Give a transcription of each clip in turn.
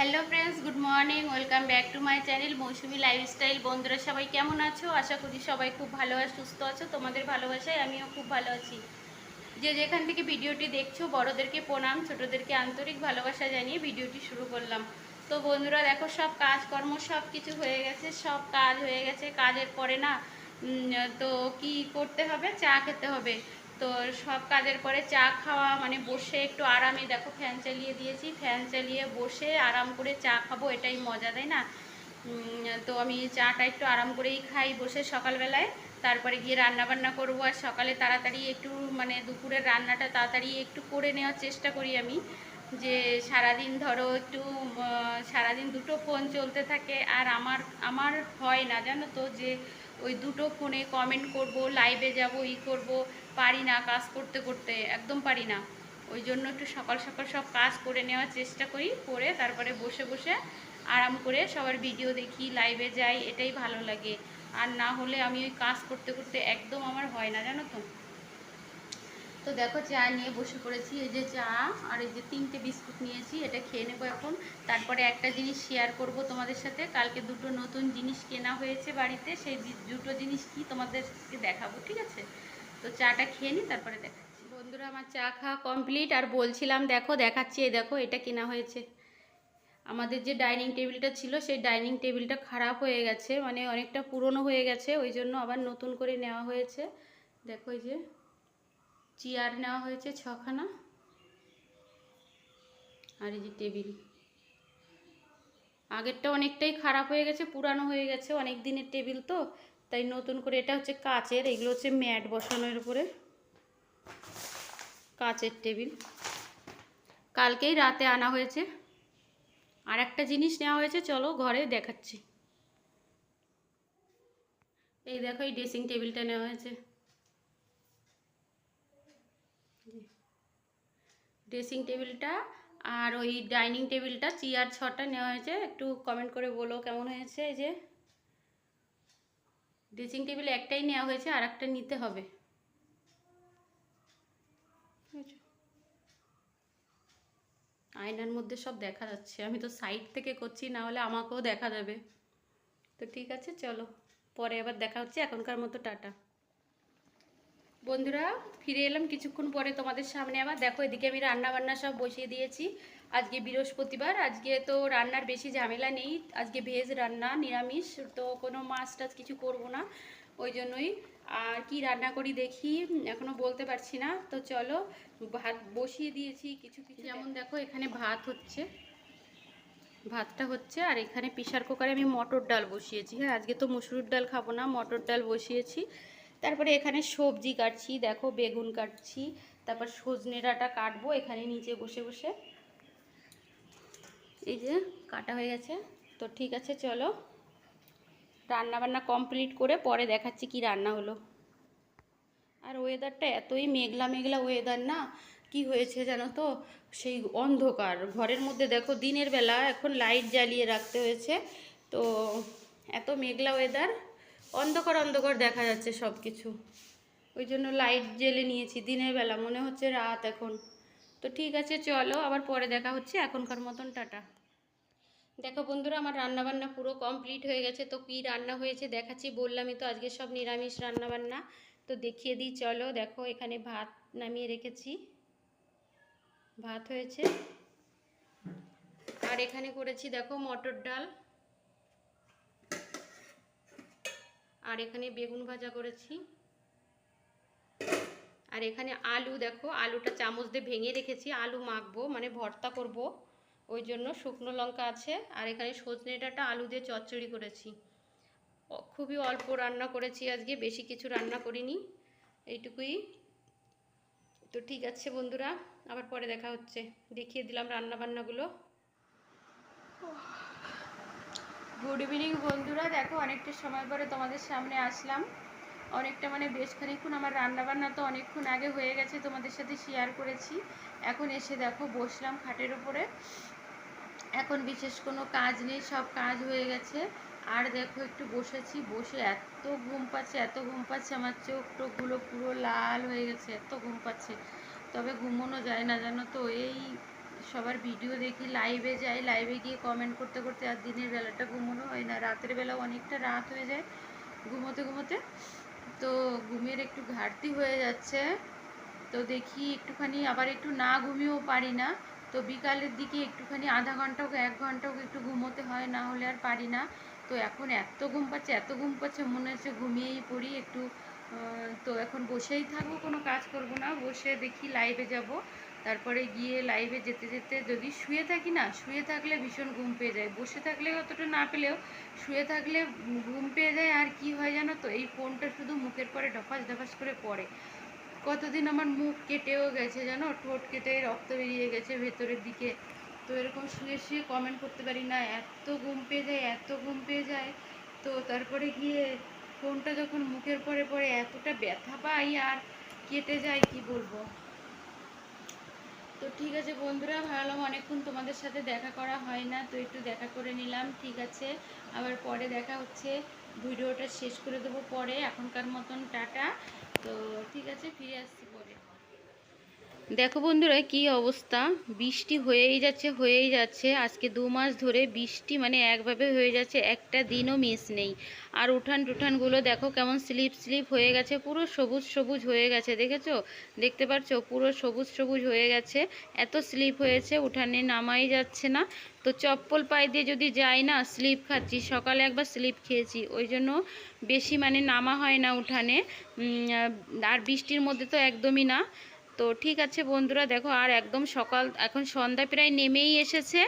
Hello friends, good morning. Welcome back to my channel Mousumi lifestyle. বন্ধুরা সবাই কেমন আছো? আশা করি সবাই খুব ভালো আর সুস্থ আছো। তোমাদের ভালোবাসায় আমিও খুব ভালো আছি। যে যেখান থেকে ভিডিওটি দেখছো, বড়োদেরকে প্রণাম, ছোটোদেরকে আন্তরিক ভালোবাসা জানিয়ে ভিডিওটি শুরু করলাম। তো বন্ধুরা দেখো, সব কাজকর্ম সব কিছু হয়ে গেছে, সব কাজ হয়ে গেছে। কাজের পরে না তো কি করতে হবে? চা খেতে হবে। তো সব কাজের পরে চা খাওয়া মানে বসে একটু আরামে, দেখো ফ্যান চালিয়ে দিয়েছি, ফ্যান চালিয়ে বসে আরাম করে চা খাবো, এটাই মজা, তাই না? তো আমি চাটা একটু আরাম করেই খাই বসে সকালবেলায়। তারপরে গিয়ে রান্না বান্না করবো। আর সকালে তাড়াতাড়ি একটু মানে দুপুরের রান্নাটা তাড়াতাড়ি একটু করে নেওয়ার চেষ্টা করি আমি। যে সারাদিন ধরো একটু সারাদিন দুটো ফোন চলতে থাকে, আর আমার আমার হয় না জানো তো, যে ওই দুটো ফোনে কমেন্ট করব, লাইভে যাব, করব, পারি না। কাজ করতে করতে একদম পারি না। ওই জন্য একটু সকাল সকাল সব কাজ করে নেওয়ার চেষ্টা করি, করে তারপরে বসে বসে আরাম করে সবার ভিডিও দেখি, লাইভে যাই, এটাই ভালো লাগে। আর না হলে আমি ওই কাজ করতে করতে একদম আমার হয় না জানো তো। তো দেখো, চা নিয়ে বসে পড়েছি। এই যে চা, আর এই যে 3টে বিস্কুট নিয়েছি, এটা খেয়ে নেবো এখন। তারপরে একটা জিনিস শেয়ার করব তোমাদের সাথে। কালকে দুটো নতুন জিনিস কেনা হয়েছে বাড়িতে, সেই দুটো জিনিস কি তোমাদেরকে দেখাবো, ঠিক আছে? তো চাটা খেয়ে নিই, তারপরে দেখাচ্ছি। বন্ধুরা, আমার চা খাওয়া কমপ্লিট। আর বলছিলাম, দেখো দেখাচ্ছি, এই দেখো এটা কেনা হয়েছে। আমাদের যে ডাইনিং টেবিলটা ছিল, সেই ডাইনিং টেবিলটা খারাপ হয়ে গেছে, মানে অনেকটা পুরনো হয়ে গেছে, ওই জন্য আবার নতুন করে নেওয়া হয়েছে। দেখো, এই যে চেয়ার নেওয়া হয়েছে 6খানা, আর এই যে টেবিল। আগেরটা অনেকটাই খারাপ হয়ে গেছে, পুরানো হয়ে গেছে, অনেক দিনের টেবিল তো, তাই নতুন করে। এটা হচ্ছে কাচের, এগুলো হচ্ছে ম্যাট বসানোর উপরে, কাচের টেবিল। কালকেই রাতে আনা হয়েছে। আর একটা জিনিস নেওয়া হয়েছে, চলো ঘরে দেখাচ্ছি। এই দেখো, এই ড্রেসিং টেবিলটা নেওয়া হয়েছে। ড্রেসিং টেবিলটা আর ওই ডাইনিং টেবিলটা, চেয়ার 6টা নেওয়া হয়েছে। একটু কমেন্ট করে বলো কেমন হয়েছে। এই যে ড্রেসিং টেবিল একটাই নেওয়া হয়েছে, আর একটা নিতে হবে। আয়নার মধ্যে সব দেখা যাচ্ছে, আমি তো সাইড থেকে করছি, না হলে আমাকেও দেখা যাবে। তো ঠিক আছে, চলো পরে আবার দেখা হচ্ছে। এখনকার মতো টাটা। বন্ধুরা, ফিরে এলাম কিছুক্ষণ পরে তোমাদের সামনে আবার। দেখো, এদিকে আমি রান্না বান্না সব বসিয়ে দিয়েছি। আজকে বৃহস্পতিবার, আজকে তো রান্নার বেশি ঝামেলা নেই। আজকে ভেজ রান্না, নিরামিষ, তো কোনো মাছ টাছ কিছু করবো না, ওই জন্যই। আর কি রান্না করি দেখি, এখনো বলতে পারছি না। তো চলো, ভাত বসিয়ে দিয়েছি কিছু কিছু। যেমন দেখো, এখানে ভাত হচ্ছে, ভাতটা হচ্ছে, আর এখানে প্রেসার কুকারে আমি মটর ডাল বসিয়েছি। হ্যাঁ, আজকে তো মুসুরির ডাল খাবো না, মটর ডাল বসিয়েছি। তারপরে এখানে সবজি কাটছি, দেখো বেগুন কাটছি, তারপর সজনে ডাঁটা কাটবো এখানে নিচে বসে বসে। এই যে কাটা হয়ে গেছে। তো ঠিক আছে, চলো রান্না বান্না কমপ্লিট করে পরে দেখাচ্ছি কি রান্না হলো। আর ওয়েদারটা এতই মেঘলা মেঘলা ওয়েদার না, কি হয়েছে জানো তো, সেই অন্ধকার ঘরের মধ্যে। দেখো, দিনের বেলা এখন লাইট জ্বালিয়ে রাখতে হয়েছে, তো এত মেঘলা ওয়েদার, অন্ধকার অন্ধকার দেখা যাচ্ছে সব কিছু। ওই জন্য লাইট জ্বেলে নিয়েছি, দিনের বেলা মনে হচ্ছে রাত এখন। তো ঠিক আছে, চলো আবার পরে দেখা হচ্ছে। এখনকার মতন টাটা। দেখো বন্ধুরা, আমার রান্না বান্না পুরো কমপ্লিট হয়ে গেছে। তো কী রান্না হয়েছে দেখাচ্ছি, বললামই তো আজকে সব নিরামিষ রান্না বান্না। তো দেখিয়ে দিই, চলো। দেখো, এখানে ভাত নামিয়ে রেখেছি, ভাত হয়েছে। আর এখানে করেছি দেখো মটর ডাল, আর এখানে বেগুন ভাজা করেছি। আর এখানে আলু, দেখো আলুটা চামচ দিয়ে ভেঙে রেখেছি, আলু মাখবো মানে ভর্তা করব, ওই জন্য শুকনো লঙ্কা আছে। আর এখানে সজনে ডাঁটা আলু দিয়ে চচ্চড়ি করেছি। খুবই অল্প রান্না করেছি আজকে, বেশি কিছু রান্না করিনি, এইটুকুই। তো ঠিক আছে বন্ধুরা, আবার পরে দেখা হচ্ছে। দেখিয়ে দিলাম রান্না বান্নাগুলো। গুড ইভিনিং বন্ধুরা, দেখো অনেকটা সময় পরে তোমাদের সামনে আসলাম। অনেকটা মানে বেশ খানিকক্ষণ, আমার রান্না বান্না তো অনেকক্ষণ আগে হয়ে গেছে, তোমাদের সাথে শেয়ার করেছি। এখন এসে দেখো বসলাম খাটের উপরে। এখন বিশেষ কোনো কাজ নেই, সব কাজ হয়ে গেছে। আর দেখো একটু বসেছি, বসে এত ঘুম পাচ্ছে, এত ঘুম পাচ্ছে, আমার চোখ টোকগুলো পুরো লাল হয়ে গেছে, এত ঘুম পাচ্ছে। তবে ঘুমোনো যায় না জানো তো, এই সবার ভিডিও দেখি, লাইভে যাই, লাইভে গিয়ে কমেন্ট করতে করতে আর দিনের বেলাটা ঘুমানো হয় না, রাতের বেলা অনেকটা রাত হয়ে যায় ঘুমোতে ঘুমোতে। তো ঘুমের একটু ঘাটতি হয়ে যাচ্ছে। তো দেখি একটুখানি আবার একটু না ঘুমিয়েও পারি না। তো বিকালের দিকে একটুখানি আধা ঘন্টা হোক 1 ঘন্টা হোক একটু ঘুমোতে হয়, না হলে আর পারি না। তো এখন এত ঘুম পাচ্ছে, এত ঘুম পাচ্ছে, মনে হচ্ছে ঘুমিয়েই পড়ি একটু। তো এখন বসেই থাকবো, কোনো কাজ করব না, বসে দেখি লাইভে যাব। তারপরে গিয়ে লাইভে যেতে যেতে যদি শুয়ে থাকি না, শুয়ে থাকলে ভীষণ ঘুম পেয়ে যায়, বসে থাকলে অতটা না পেলেও শুয়ে থাকলে ঘুম পেয়ে যায়। আর কি হয় জানো তো, এই ফোনটা শুধু মুখের পরে ঢপাস ঢপাস করে পড়ে। কতদিন আমার মুখ কেটেও গেছে জানো, ঠোঁট কেটে রক্ত বেরিয়ে গেছে ভেতরের দিকে। তো এরকম শুয়ে শুয়ে কমেন্ট করতে পারি না, এত ঘুম পেয়ে যায়, এত ঘুম পেয়ে যায়। তো তারপরে গিয়ে ফোনটা যখন মুখের পরে পরে এতটা ব্যথা পাই আর কেটে যায়, কি বলবো। তো ঠিক আছে বন্ধুরা, ভাবলাম অনেকক্ষণ তোমাদের সাথে দেখা করা হয় না, তো একটু দেখা করে নিলাম। ঠিক আছে, আবার পরে দেখা হচ্ছে, ভিডিওটা শেষ করে দেবো পরে। এখনকার মতন টাটা। তো ঠিক আছে, ফিরে আসছি পরে। দেখো বন্ধুরা কি অবস্থা, বৃষ্টি হয়েই যাচ্ছে আজকে 2 মাস ধরে বৃষ্টি, মানে একভাবে হয়ে যাচ্ছে, একটা দিনও মিস নেই। আর উঠান টুঠানগুলো দেখো কেমন স্লিপ স্লিপ হয়ে গেছে, পুরো সবুজ সবুজ হয়ে গেছে, দেখেছো? দেখতে পাচ্ছো পুরো সবুজ সবুজ হয়ে গেছে, এত স্লিপ হয়েছে উঠানে নামাই যাচ্ছে না। তো চপ্পল পায়ে দিয়ে যদি যাই না, স্লিপ খাচ্ছি, সকালে একবার স্লিপ খেয়েছি, ওই জন্য বেশি মানে নামা হয় না উঠানে। আর বৃষ্টির মধ্যে তো একদমই না। তো ঠিক আছে বন্ধুরা, দেখো আর একদম সকাল, এখন সন্ধ্যা প্রায় নেমেই এসেছে।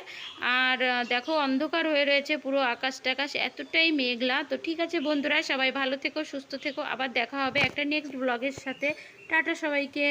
আর দেখো অন্ধকার হয়ে রয়েছে পুরো আকাশ টাকাশ, এতটাই মেঘলা। তো ঠিক আছে বন্ধুরা, সবাই ভালো থেকো, সুস্থ থেকো, আবার দেখা হবে একটা নেক্সট ব্লগের সাথে। টাটা সবাইকে।